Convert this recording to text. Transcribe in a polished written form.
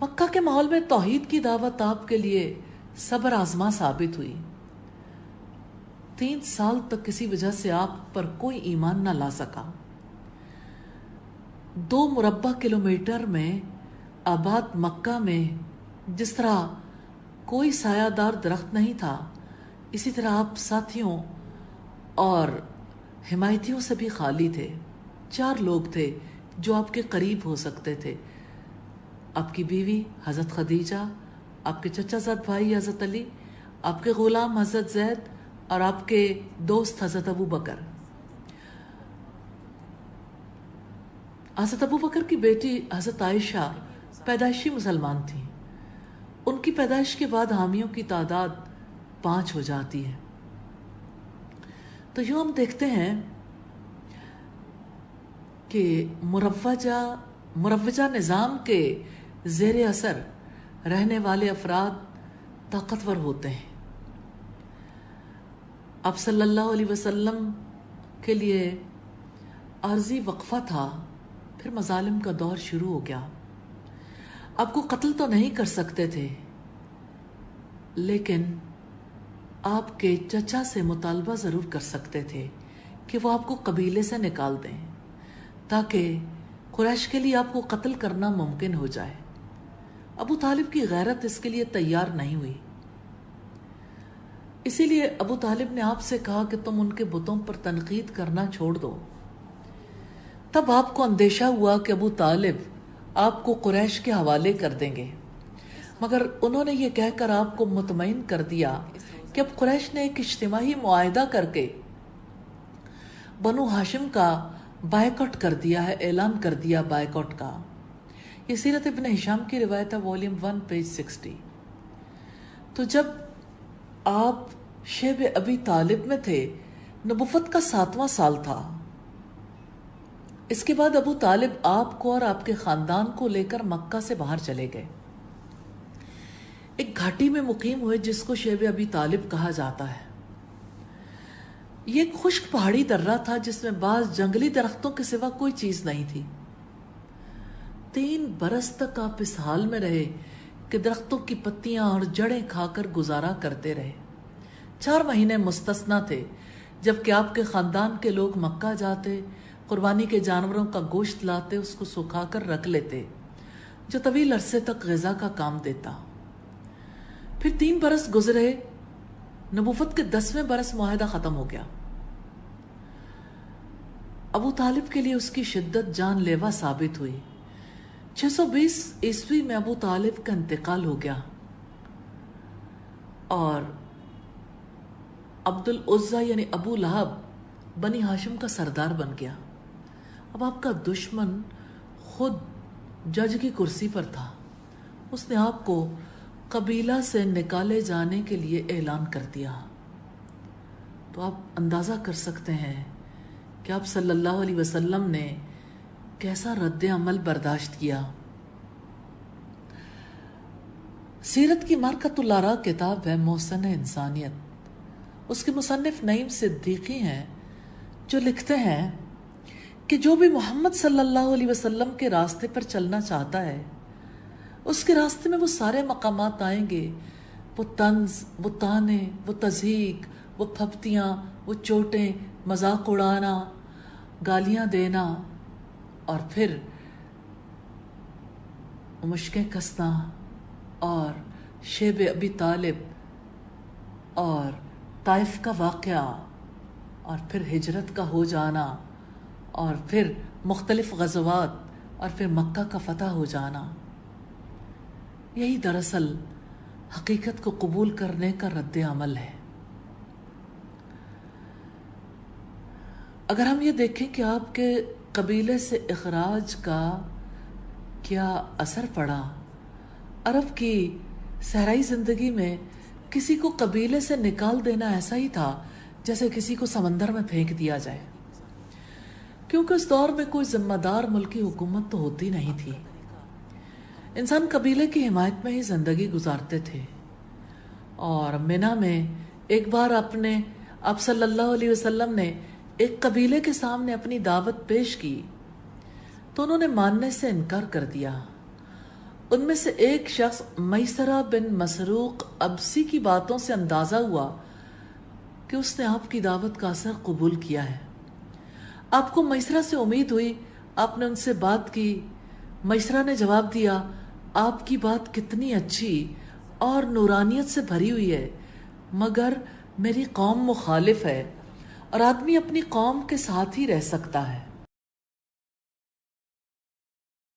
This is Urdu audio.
مکہ کے ماحول میں توحید کی دعوت آپ کے لیے صبر آزما ثابت ہوئی۔ 3 سال تک کسی وجہ سے آپ پر کوئی ایمان نہ لا سکا۔ 2 مربع کلومیٹر میں آباد مکہ میں جس طرح کوئی سایہ دار درخت نہیں تھا، اسی طرح آپ ساتھیوں اور حمایتیوں سے بھی خالی تھے۔ 4 لوگ تھے جو آپ کے قریب ہو سکتے تھے: آپ کی بیوی حضرت خدیجہ، آپ کے چچا زاد بھائی حضرت علی، آپ کے غلام حضرت زید اور آپ کے دوست حضرت ابو بکر۔ حضرت ابو بکر کی بیٹی حضرت عائشہ پیدائشی مسلمان تھیں۔ ان کی پیدائش کے بعد حامیوں کی تعداد 5 ہو جاتی ہے۔ تو یوں ہم دیکھتے ہیں کہ مروجہ نظام کے زیر اثر رہنے والے افراد طاقتور ہوتے ہیں۔ اب صلی اللہ علیہ وسلم کے لیے عارضی وقفہ تھا، پھر مظالم کا دور شروع ہو گیا۔ آپ کو قتل تو نہیں کر سکتے تھے، لیکن آپ کے چچا سے مطالبہ ضرور کر سکتے تھے کہ وہ آپ کو قبیلے سے نکال دیں تاکہ قریش کے لیے آپ کو قتل کرنا ممکن ہو جائے۔ ابو طالب کی غیرت اس کے لیے تیار نہیں ہوئی، اسی لیے ابو طالب نے آپ سے کہا کہ تم ان کے بتوں پر تنقید کرنا چھوڑ دو۔ تب آپ کو اندیشہ ہوا کہ ابو طالب آپ کو قریش کے حوالے کر دیں گے، مگر انہوں نے یہ کہہ کر آپ کو مطمئن کر دیا کہ اب قریش نے ایک اجتماعی معاہدہ کر کے بنو ہاشم کا بائیکاٹ کر دیا ہے، اعلان کر دیا بائیکاٹ کا۔ یہ سیرت ابن ہشام کی روایت ہے، والیوم 1 پیج 60۔ تو جب آپ شیب ابی طالب میں تھے، نبوت کا 7واں سال تھا۔ اس کے بعد ابو طالب آپ کو اور آپ کے خاندان کو لے کر مکہ سے باہر چلے گئے۔ ایک گھاٹی میں مقیم ہوئے جس کو شیب ابی طالب کہا جاتا ہے۔ یہ ایک خشک پہاڑی درہ تھا جس میں بعض جنگلی درختوں کے سوا کوئی چیز نہیں تھی۔ 3 برس تک آپ اس حال میں رہے کہ درختوں کی پتیاں اور جڑیں کھا کر گزارا کرتے رہے۔ 4 مہینے مستثنا تھے جبکہ آپ کے خاندان کے لوگ مکہ جاتے، قربانی کے جانوروں کا گوشت لاتے، اس کو سکھا کر رکھ لیتے جو طویل عرصے تک غذا کا کام دیتا۔ پھر 3 برس گزرے، نبوت کے 10ویں برس معاہدہ ختم ہو گیا۔ ابو طالب کے لیے اس کی شدت جان لیوا ثابت ہوئی۔ 620 عیسوی میں ابو طالب کا انتقال ہو گیا اور عبد العزیٰ یعنی ابو لہب بنی ہاشم کا سردار بن گیا۔ اب آپ کا دشمن خود جج کی کرسی پر تھا۔ اس نے آپ کو قبیلہ سے نکالے جانے کے لیے اعلان کر دیا۔ تو آپ اندازہ کر سکتے ہیں کہ آپ صلی اللہ علیہ وسلم نے کیسا رد عمل برداشت کیا۔ سیرت کی مارکۃ الآراء کتاب ہے محسن انسانیت، اس کے مصنف نعیم صدیقی ہیں جو لکھتے ہیں کہ جو بھی محمد صلی اللہ علیہ وسلم کے راستے پر چلنا چاہتا ہے، اس کے راستے میں وہ سارے مقامات آئیں گے، وہ طنز، وہ طعنے، وہ تضحیک، وہ پھپتیاں، وہ چوٹیں، مذاق اڑانا، گالیاں دینا، اور پھر مشکیں کسنا، اور شیب ابی طالب اور طائف کا واقعہ، اور پھر ہجرت کا ہو جانا، اور پھر مختلف غزوات، اور پھر مکہ کا فتح ہو جانا۔ یہی دراصل حقیقت کو قبول کرنے کا رد عمل ہے۔ اگر ہم یہ دیکھیں کہ آپ کے قبیلے سے اخراج کا کیا اثر پڑا، عرب کی صحرائی زندگی میں کسی کو قبیلے سے نکال دینا ایسا ہی تھا جیسے کسی کو سمندر میں پھینک دیا جائے، کیونکہ اس دور میں کوئی ذمہ دار ملکی حکومت تو ہوتی نہیں تھی۔ انسان قبیلے کی حمایت میں ہی زندگی گزارتے تھے۔ اور منی میں ایک بار آپ صلی اللہ علیہ وسلم نے ایک قبیلے کے سامنے اپنی دعوت پیش کی تو انہوں نے ماننے سے انکار کر دیا، ان میں سے ایک شخص میسرہ بن مسروق ابسی کی باتوں سے اندازہ ہوا کہ اس نے آپ کی دعوت کا اثر قبول کیا ہے۔ آپ کو میسرہ سے امید ہوئی، آپ نے ان سے بات کی۔ میسرہ نے جواب دیا، آپ کی بات کتنی اچھی اور نورانیت سے بھری ہوئی ہے، مگر میری قوم مخالف ہے، اور آدمی اپنی قوم کے ساتھ ہی رہ سکتا ہے۔